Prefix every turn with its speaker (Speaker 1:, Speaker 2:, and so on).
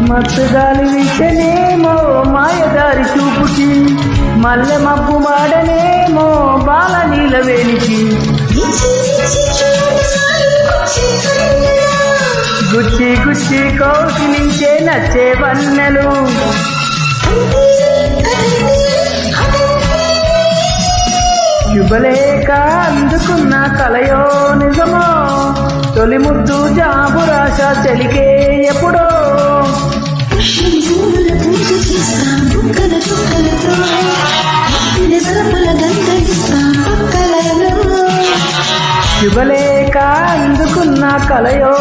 Speaker 1: మత్తు గాలి విచ్చనేమో మాయదారి చూపుకి, మల్లె మబ్బు మాడనేమో బాల నీల వేలికి, గుచ్చి గుచ్చి కౌగిలించే నచ్చే వన్నెలు, శుభలేఖ అందుకున్న కలయో నిజమో, తొలి ముద్దు జాబురాశ చెలికే ఎప్పుడో, శుభలేఖ అందుకున్న కలయో